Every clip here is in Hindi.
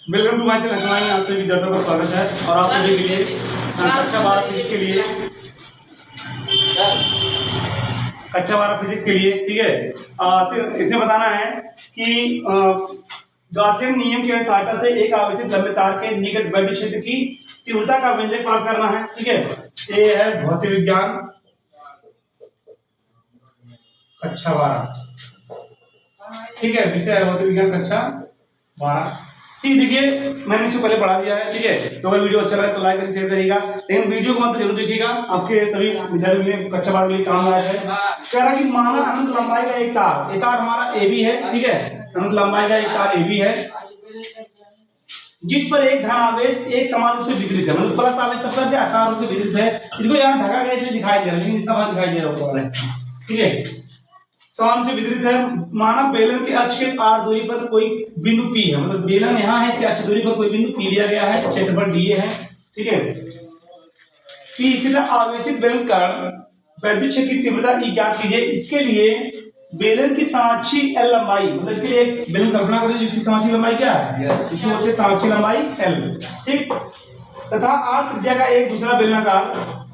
Welcome to my channel. आप सभी विद्यार्थियों का स्वागत है और आप सभी के लिए कक्षा 12 फिजिक्स के लिए ठीक है। इसमें बताना है कि गॉसियन नियम की सहायता से एक आवेशित लंबे तार के निकट वैद्युत क्षेत्र की तीव्रता का व्यंजक प्राप्त करना है। ठीक है, ये है भौतिक विज्ञान कक्षा 12। ठीक है, विषय है भौतिक विज्ञान कक्षा 12। ठीक, देखिए मैंने इससे पहले पढ़ा दिया है। ठीक है, तो अगर वीडियो अच्छा लगे तो लाइक करिए, शेयर करिएगा, लेकिन वीडियो को अंत जरूर देखिएगा, आपके सभी विद्यार्थियों के लिए कक्षा 12 के लिए काम आया है। कह रहा कि माना अनंत लंबाई का एक तार, ये तार हमारा ए बी है। ठीक है, अनंत लंबाई का एक तार ए बी है जिस पर एक धन आवेश एक समान रूप से वितरित है, मतलब प्लस आवेश सबका आकार रूप से वितरित है। इसको यहाँ ढका गया इसलिए दिखाई दे रहा है, लेकिन इतना बार दिखाई दे रहा होगा। ठीक है, समान से वितरित है। माना बेलन के अक्ष के आर दूरी पर कोई बिंदु P है, मतलब बेलन यहाँ है, इसे अक्ष दूरी पर कोई बिंदु P दिया गया है, क्षेत्रफल dA है। ठीक है, P स्थित आवेशित बेलन कण वैद्युत क्षेत्र की तीव्रता E ज्ञात कीजिए। इसके लिए बेलन की समाक्षी L लंबाई, मतलब इसके लिए एक बेलन कल्पना करें जिसकी समाक्षी लंबाई क्या है, इसकी होती है समाक्षी लंबाई L। ठीक, तथा आर त्रिज्या का एक दूसरा बेलनाकार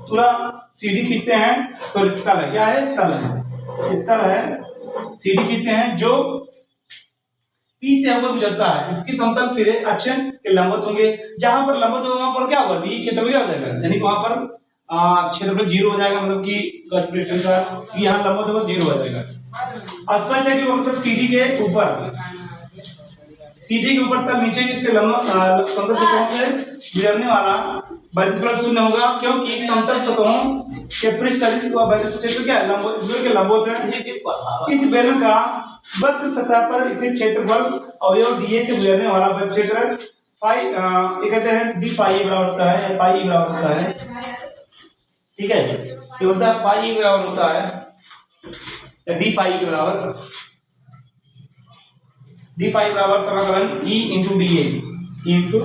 पूरा सीधी खींचते हैं, सॉरी तल है, क्या है, तल है, तल है, सीधी खींचते हैं जो P से होकर गुजरता है। इसकी समतल सिरे अक्ष के लंबवत होंगे। जहां पर लंबवत होगा वहां पर क्या होगा, D क्षेत्रफल क्या हो जाएगा, यानी वहां पर क्षेत्रफल 0 हो जाएगा, मतलब कि गॉस का यहाँ लंबवत होगा 0 हो जाएगा। स्पष्ट है कि वक्र CD के ऊपर तल नीचे से लंबवत समतल सतहों से गुजरने वाला वैद्युत क्षेत्र शून्य होगा, क्योंकि समतल सतहों के पृष्ठ सदिश का वैद्युत क्षेत्र क्या है, लंबवत है। इस बेलन का वक्र सतह पर इसे क्षेत्रफल अवयव dA से गुजरने वाला वैद्युत क्षेत्र फाई ये कहते हैं d फाई बराबर होता है, या फाई बराबर होता है। ठीक है, ये होता है फाई बराबर होता है, या d फाई के बराबर, d फाई बराबर समाकलन E into dA, E into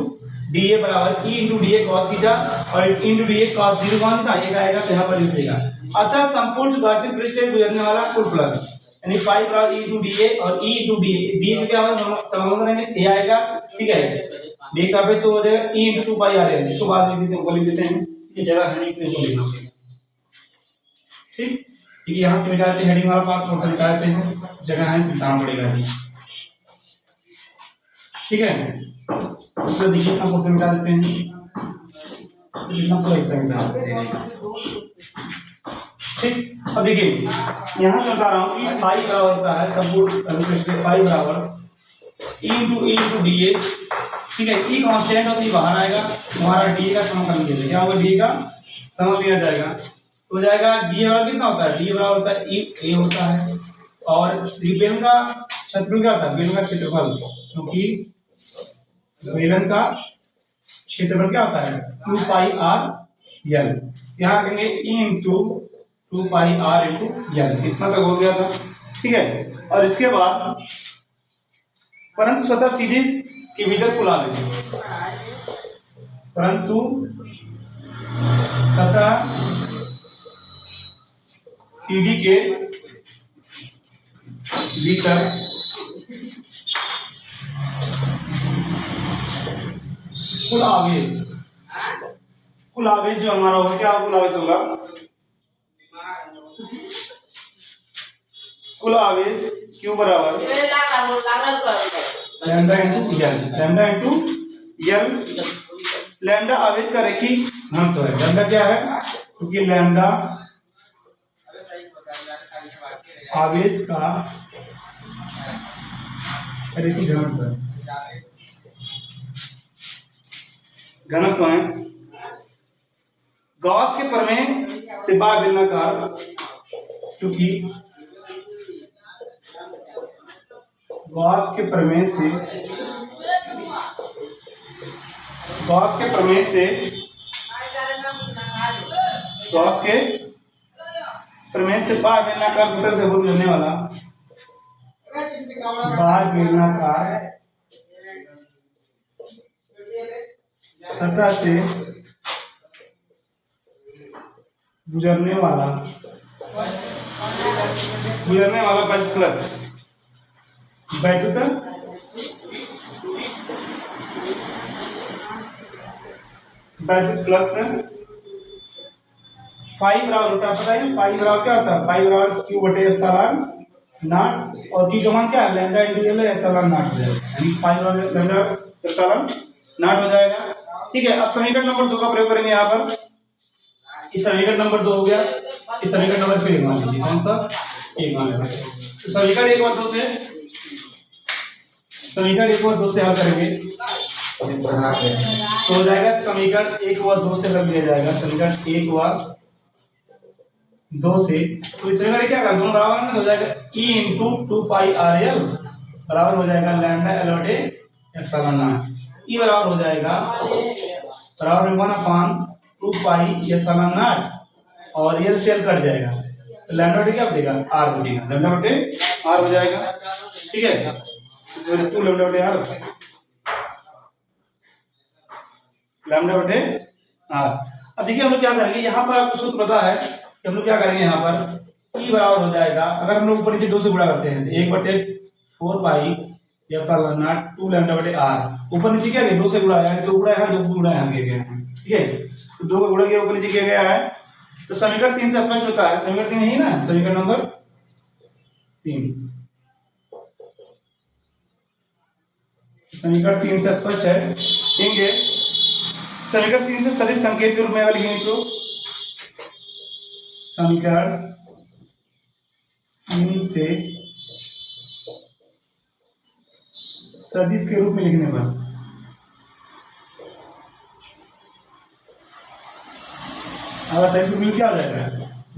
dA बराबर E into dA cos theta और into dA cos 0 कौन था, ये आएगा, तो यहाँ पर लिख देगा। अतः संपूर्ण गॉसियन पृष्ठ से गुजरने वाला कुल फ्लक्स यानी फाई बराबर E into dA और E into dA क्या होगा, समाकलन करेंगे, ये आएगा। ठीक है, d सापेक्ष तो हो जाएगा E into 2 पाई r है, इसको बाद में लिख देते हैं, ये जगह है नहीं तो इसको लिखना होगा। ठीक, ठीक है, यहाँ से मिटा देते हैं हेडिंग वाला पार्ट, थोड़ा सा मिटा देते हैं, जगह है मिटाना पड़ेगा। ठीक है, तो देखिए इतना पोर्शन मिटा देते हैं, इतना पूरा हिस्सा मिटा देते हैं। ठीक, अब देखिए यहाँ से बता रहा हूँ कि फाई बराबर होता है संपूर्ण फाई बराबर E into dA। ठीक है, E कांस्टेंट होता है, बाहर आएगा, हमारा dA का समाकलन किया जाएगा, क्या होगा, dA का समाकलन किया जाएगा, तो हो जाएगा dA बराबर कितना होता है, d बराबर होता है A होता है, और बेलन का क्षेत्रफल क्या होता है, बेलन का क्षेत्रफल, क्योंकि बेलन का क्षेत्रफल क्या होता है 2 पाई r l, यहाँ कहेंगे E into 2 पाई r into l, इतना तक हो गया था। ठीक है, और इसके बाद परंतु सतह सीधी के भीतर कुल आवेश, परंतु सतह सीधी के भीतर कुल आवेश जो हमारा होगा, क्या कुल आवेश होगा, कुल आवेश Q बराबर लैम्डा इंटू L। लैम्डा आवेश का रेखीय घनत्व है, लैम्डा क्या है, क्योंकि लैम्डा आवेश का रेखीय घनत्व है। गॉस के प्रमेय से बाह्य बेलनाकार, क्योंकि गॉस के प्रमेय से बाह्य बेलनाकार सतह से गुजरने वाला बाह्य बेलनाकार सतह से गुजरने वाला वैद्युत फ्लक्स वैद्युत फ्लक्स फाइव बराबर होता है, पता है फाइव बराबर क्या होता है, फाइव बराबर क्यू बटे एप्सिलॉन नॉट, और क्यू का मान क्या है lambda into L epsilon not हो जाएगा, यानी फाइव बराबर लैम्डा एप्सिलॉन नॉट हो जाएगा। ठीक है, अब समीकरण नंबर 2 का प्रयोग करेंगे यहाँ पर। इस समीकरण नंबर 2 हो गया, इस समीकरण नंबर से एक मान लीजिए, कौन सा एक मान लीजिए। तो समीकरण 1 और 2 से, समीकरण 1 और 2 से हल करेंगे तो हो जाएगा समीकरण 1 और 2 से रख दिया जाएगा, समीकरण 1 और 2 से। तो इस समीकरण क्या कर दोनों बराबर है, हो जाएगा E इंटू 2 पाई आर एल बराबर हो जाएगा लैम्डा एल बटे एप्सिलॉन नॉट। E बराबर हो जाएगा बराबर 1/2 पाई एप्सिलॉन नॉट, और ये सेल कट जाएगा तो लैम्डा बटे क्या बचेगा आर बचेगा, लैम्डा बटे आर हो जाएगा। ठीक है, तो 2 लैम्डा बटे आर, लैम्डा बटे आर। अब देखिए हम लोग क्या करेंगे, यहाँ पर आपको सूत्र पता है कि हम लोग क्या करेंगे, यहाँ पर E बराबर हो जाएगा, अगर हम लोग ऊपर नीचे 2 से गुणा करते हैं तो 1/4 पाई एप्सिलॉन नॉट 2 लैम्डा बटे आर, ऊपर नीचे क्या किया 2 से गुणा है, 2 गुणा है 2 गुणा है किया गया है। ठीक है, तो 2 का गुणा किया ऊपर नीचे किया गया है, तो समीकरण 3 से स्पष्ट होता है, समीकरण 3 यही ना, समीकरण नंबर 3, समीकरण 3 से स्पष्ट है। देखेंगे समीकरण 3 से सदिश संकेत के रूप में लिखेंगे इसको, समीकरण 3 से सदिश के रूप में लिखने पर अगर सदिश रूप में क्या हो जाएगा,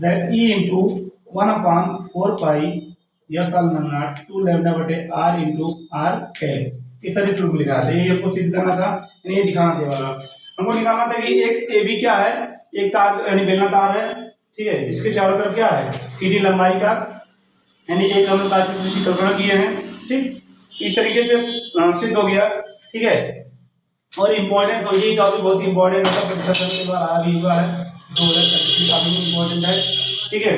that E into 1/4 pi epsilon not 2 lambda बटे आर इंटू आर कैप, इस सदिश रूप में लिखा है। ये आपको सिद्ध करना था, ये दिखाना था वाला, हमको निकालना था कि एक AB क्या है, एक तार यानी बेलना तार है। ठीक है, इसके चारों तरफ क्या है CD लंबाई का, यानी एक हम लोग कल्पना किए हैं। ठीक, इस तरीके से सिद्ध हो गया। ठीक है, और इम्पोर्टेंट समझिए टॉपिक बहुत इंपॉर्टेंट है, के बाद आ भी हुआ है 2025 काफी इंपॉर्टेंट है। ठीक है,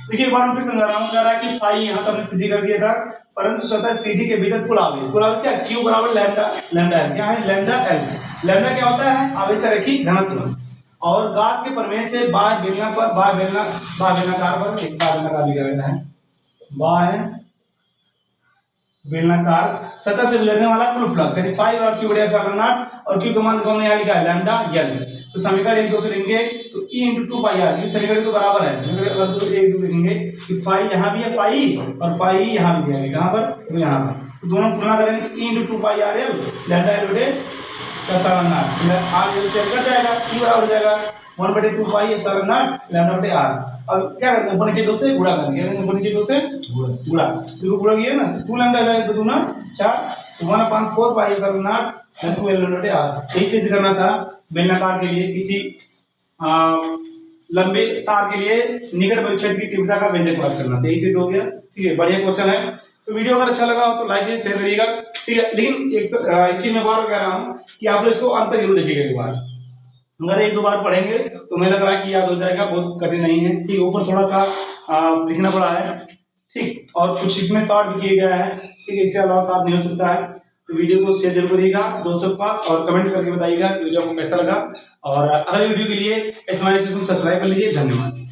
देखिए एक बार मैं फिर समझा रहा हूँ, कह रहा है कि फाई यहाँ तो हमने सिद्धि कर दिया था, परंतु स्वतः CD के भीतर कुल आवेश क्या, Q बराबर लैम्डा, लैम्डा एल क्या है, लैम्डा एल। लैम्डा क्या होता है, आवेश रखी घनत्व, और गाज के प्रमेय से बाह्य बेलना पर बेलनाकार पर एक बेलनाकार भी कहना है, बाह्य बेलनाकार सतह से गुजरने वाला कुल फ्लक्स यानी फाइव और क्यू बटे एप्सिलॉन नॉट, और क्यू का मान हमने यहाँ लिखा है लैम्डा एल। तो समीकरण 1 2 से लिखेंगे तो E इंटू 2 पाई आर, ये समीकरण तो बराबर है, अगर 1 2 लिखेंगे कि फाई यहाँ भी है फाई, और फाई यहाँ भी दिया है, कहाँ पर तो यहाँ पर, तो दोनों तुलना करेंगे तो E इंटू 2 पाई आर एल लैम्डा एल बटे एप्सिलॉन नॉट, आर एल से कट जाएगा, E बराबर हो जाएगा 1/2 पाई एप्सिलॉन नॉट लैम्डा बटे आर। अब क्या करते हैं, ऊपर नीचे 2 से गुणा करेंगे, ऊपर नीचे 2 से गुणा, तो गुणा किया ना 2 लैम्डा आ जाएगा, 2 दूना 4, 1/4 पाई एप्सिलॉन नॉट 2 लैम्डा बटे आर। यही सिद्ध करना था बेलनाकार के लिए, किसी लंबे तार के लिए निकट परिक्षेत्र की तीव्रता का व्यंजक प्राप्त करना, यही सिद्ध हो गया। ठीक है, बढ़िया क्वेश्चन है। तो वीडियो अगर अच्छा लगा हो तो लाइक कीजिए, शेयर करिएगा। ठीक है, लेकिन एक चीज मैं बार कह रहा हूँ कि आप लोग इसको अंत जरूर देखिएगा एक बार, अगर 1 2 बार पढ़ेंगे तो मुझे लग रहा है कि याद हो जाएगा, बहुत कठिन नहीं है। ठीक, ऊपर थोड़ा सा लिखना पड़ा है, ठीक, और कुछ इसमें शॉर्ट भी किया गया है। ठीक है, इससे अलावा साथ नहीं हो सकता है। तो वीडियो को शेयर जरूर करिएगा दोस्तों के पास, और कमेंट करके बताइएगा कि वीडियो आपको कैसा लगा, और अगले वीडियो के लिए सब्सक्राइब कर लीजिए। धन्यवाद।